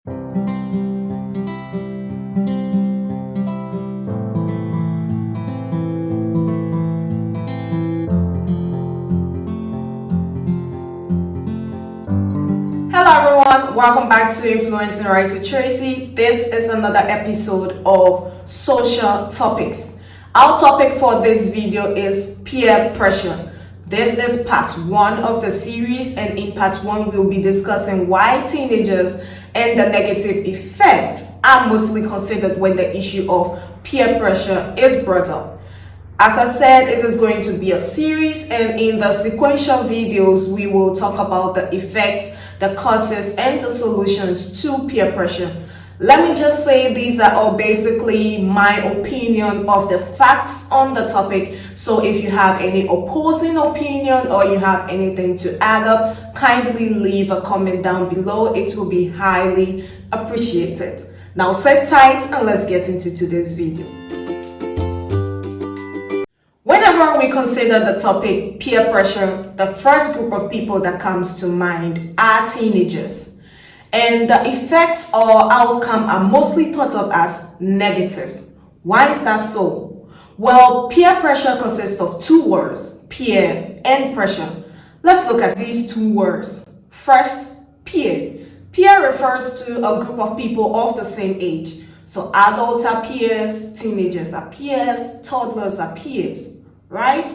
Hello everyone, welcome back to Influencing Writer Tracy. This is another episode of Social Topics. Our topic for this video is peer pressure. This is part 1 of the series, and in part 1 we'll be discussing why teenagers and the negative effects are mostly considered when the issue of peer pressure is brought up. As I said, it is going to be a series, and in the sequential videos we will talk about the effects, the causes, and the solutions to peer pressure. Let me just say these are all basically my opinion of the facts on the topic. So if you have any opposing opinion or you have anything to add up, kindly leave a comment down below. It will be highly appreciated. Now sit tight and let's get into today's video. Whenever we consider the topic peer pressure, the first group of people that comes to mind are teenagers. And the effects or outcome are mostly thought of as negative. Why is that so? Well, peer pressure consists of 2 words, peer and pressure. Let's look at these 2 words. First, peer. Peer refers to a group of people of the same age. So adults are peers, teenagers are peers, toddlers are peers. Right?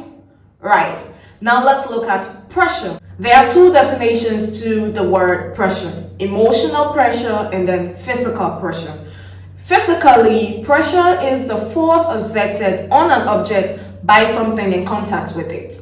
Right. Now let's look at pressure. There are 2 definitions to the word pressure: emotional pressure and then physical pressure. Physically, pressure is the force exerted on an object by something in contact with it.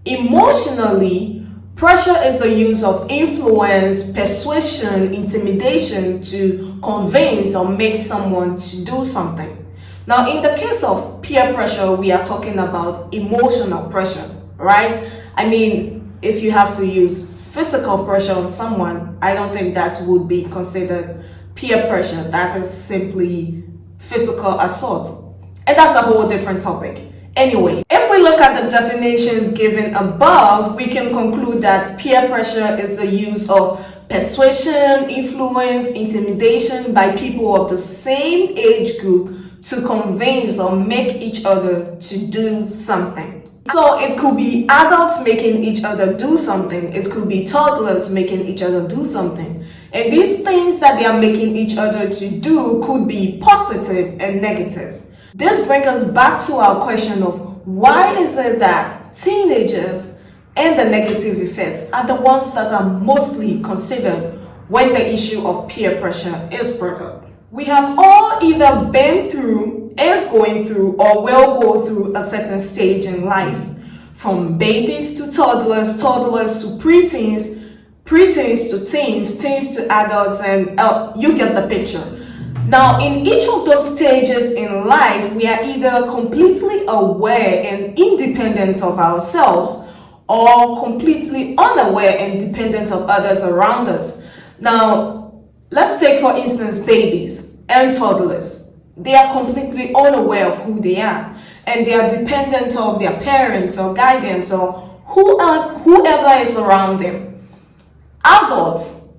Emotionally, pressure is the use of influence, persuasion, intimidation to convince or make someone to do something. Now, in the case of peer pressure, we are talking about emotional pressure, right? I mean, if you have to use physical pressure on someone, I don't think that would be considered peer pressure. That is simply physical assault. And that's a whole different topic. Anyway, if we look at the definitions given above, we can conclude that peer pressure is the use of persuasion, influence, intimidation by people of the same age group to convince or make each other to do something. So it could be adults making each other do something. It could be toddlers making each other do something. And these things that they are making each other to do could be positive and negative. This brings us back to our question of why is it that teenagers and the negative effects are the ones that are mostly considered when the issue of peer pressure is brought up. We have all either been through, is going through, or will go through a certain stage in life. From babies to toddlers, toddlers to preteens, preteens to teens, teens to adults, and you get the picture. Now, in each of those stages in life, we are either completely aware and independent of ourselves, or completely unaware and dependent of others around us. Now, let's take for instance babies and toddlers. They are completely unaware of who they are, and they are dependent of their parents or guidance or whoever is around them. Adults,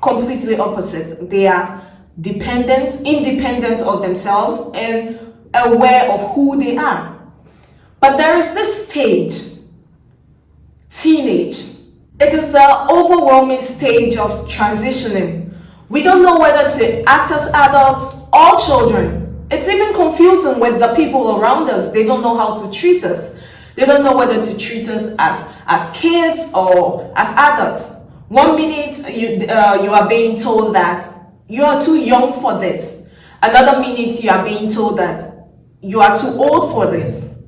completely opposite. They are dependent, independent of themselves and aware of who they are. But there is this stage, teenage. It is the overwhelming stage of transitioning. We don't know whether to act as adults or children. It's even confusing with the people around us. They don't know how to treat us. They don't know whether to treat us as kids or as adults. One minute you are being told that you are too young for this. Another minute you are being told that you are too old for this.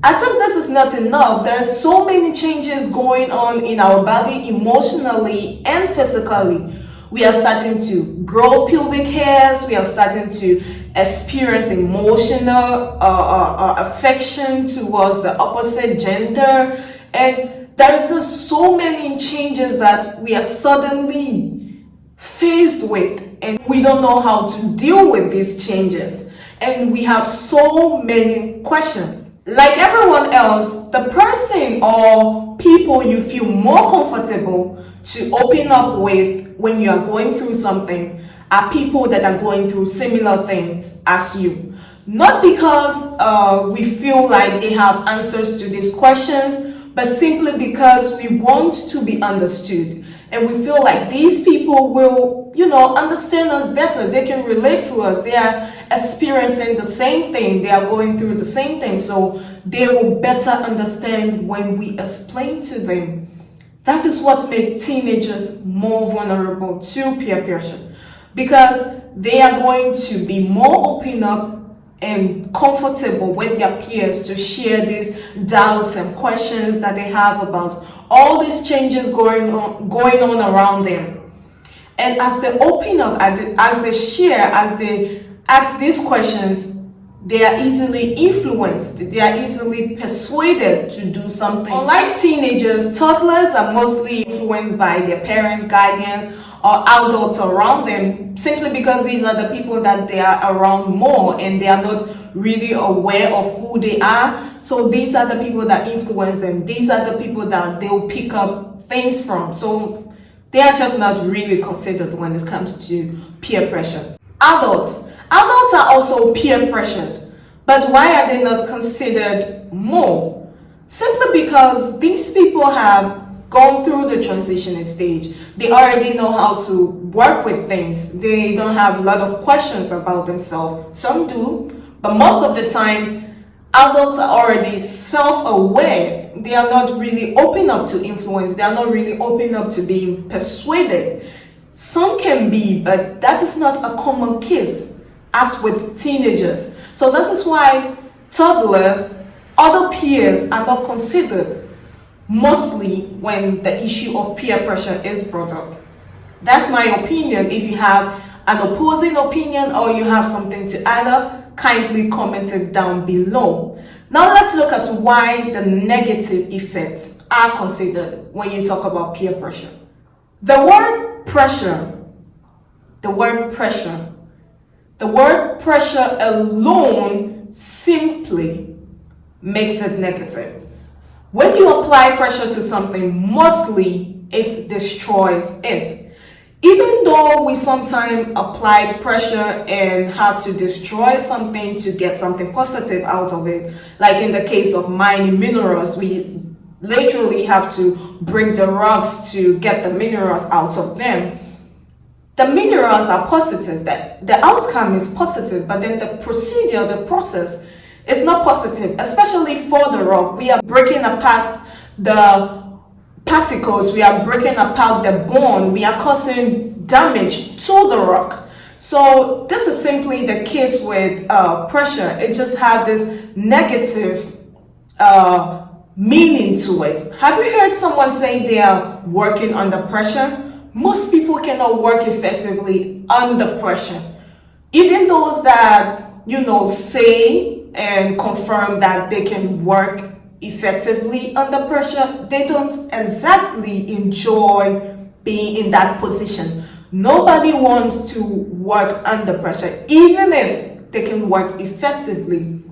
As if this is not enough, there are so many changes going on in our body emotionally and physically. We are starting to grow pubic hairs. We are starting to experience emotional affection towards the opposite gender. And there is just so many changes that we are suddenly faced with. And we don't know how to deal with these changes. And we have so many questions. Like everyone else, the person or people you feel more comfortable to open up with when you are going through something are people that are going through similar things as you. Not because we feel like they have answers to these questions, but simply because we want to be understood. And we feel like these people will, understand us better. They can relate to us. They are experiencing the same thing. They are going through the same thing. So they will better understand when we explain to them. That is what makes teenagers more vulnerable to peer pressure, because they are going to be more open up and comfortable with their peers to share these doubts and questions that they have about all these changes going on around them. And as they open up, as they share, as they ask these questions, they are easily influenced, they are easily persuaded to do something. Unlike teenagers, toddlers are mostly influenced by their parents, guardians, or adults around them, simply because these are the people that they are around more, and they are not really aware of who they are. So these are the people that influence them. These are the people that they'll pick up things from. So they are just not really considered when it comes to peer pressure. Adults are also peer pressured, but why are they not considered more? Simply because these people have gone through the transition stage. They already know how to work with things. They don't have a lot of questions about themselves. Some do, but most of the time, adults are already self-aware. They are not really open up to influence. They are not really open up to being persuaded. Some can be, but that is not a common case as with teenagers. So that is why toddlers, other peers are not considered, mostly when the issue of peer pressure is brought up. That's my opinion. If you have an opposing opinion or you have something to add up, kindly comment it down below. Now let's look at why the negative effects are considered when you talk about peer pressure. The word pressure alone simply makes it negative. When you apply pressure to something, mostly it destroys it. Even though we sometimes apply pressure and have to destroy something to get something positive out of it, like in the case of mining minerals, we literally have to break the rocks to get the minerals out of them. The minerals are positive, that the outcome is positive, but then the procedure, the process is not positive, especially for the rock. We are breaking apart the particles, we are breaking apart the bone, we are causing damage to the rock. So this is simply the case with pressure. It just has this negative meaning to it. Have you heard someone say they are working under pressure? Most people cannot work effectively under pressure. Even those that, say and confirm that they can work effectively under pressure, they don't exactly enjoy being in that position. Nobody wants to work under pressure, even if they can work effectively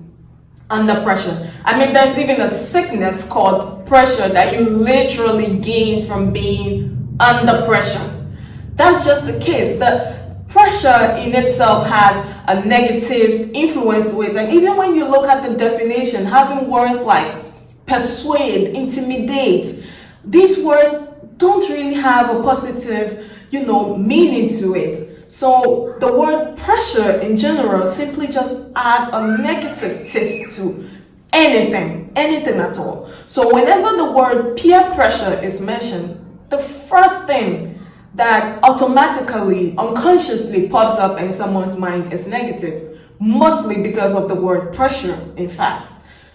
under pressure. I mean, there's even a sickness called pressure that you literally gain from being under pressure. That's just the case. The pressure in itself has a negative influence to it. And even when you look at the definition, having words like persuade, intimidate, these words don't really have a positive, meaning to it. So the word pressure in general simply just add a negative taste to anything at all. So whenever the word peer pressure is mentioned, the first thing that automatically, unconsciously pops up in someone's mind is negative, mostly because of the word pressure, in fact.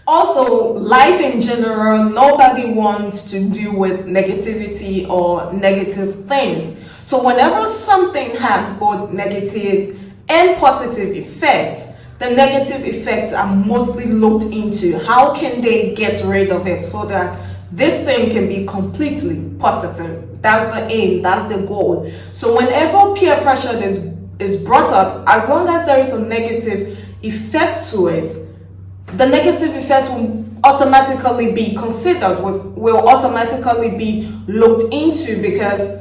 Also, life in general, nobody wants to deal with negativity or negative things. So whenever something has both negative and positive effects, the negative effects are mostly looked into. How can they get rid of it so that this thing can be completely positive? That's the aim, that's the goal. So whenever peer pressure is brought up, as long as there is a negative effect to it, the negative effect will automatically be considered, will automatically be looked into, because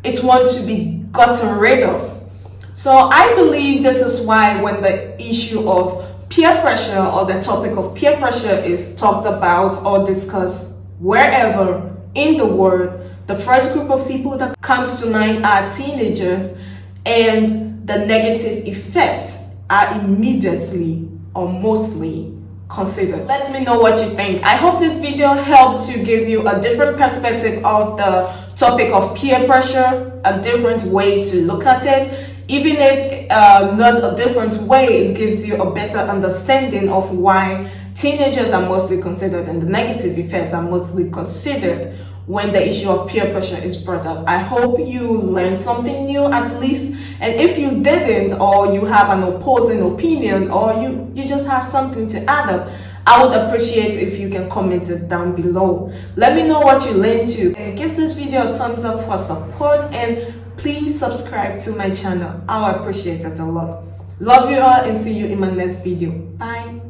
it wants to be gotten rid of. So I believe this is why when the issue of peer pressure or the topic of peer pressure is talked about or discussed wherever in the world, the first group of people that comes to mind are teenagers, and the negative effects are immediately or mostly considered. Let me know what you think. I hope this video helped to give you a different perspective of the topic of peer pressure, a different way to look at it. Even if not a different way, it gives you a better understanding of why teenagers are mostly considered and the negative effects are mostly considered when the issue of peer pressure is brought up. I hope you learned something new at least, and if you didn't, or you have an opposing opinion, or you just have something to add up, I would appreciate if you can comment it down below. Let me know what you learned too, and give this video a thumbs up for support, and please subscribe to my channel. I'll appreciate it a lot. Love you all and see you in my next video. Bye.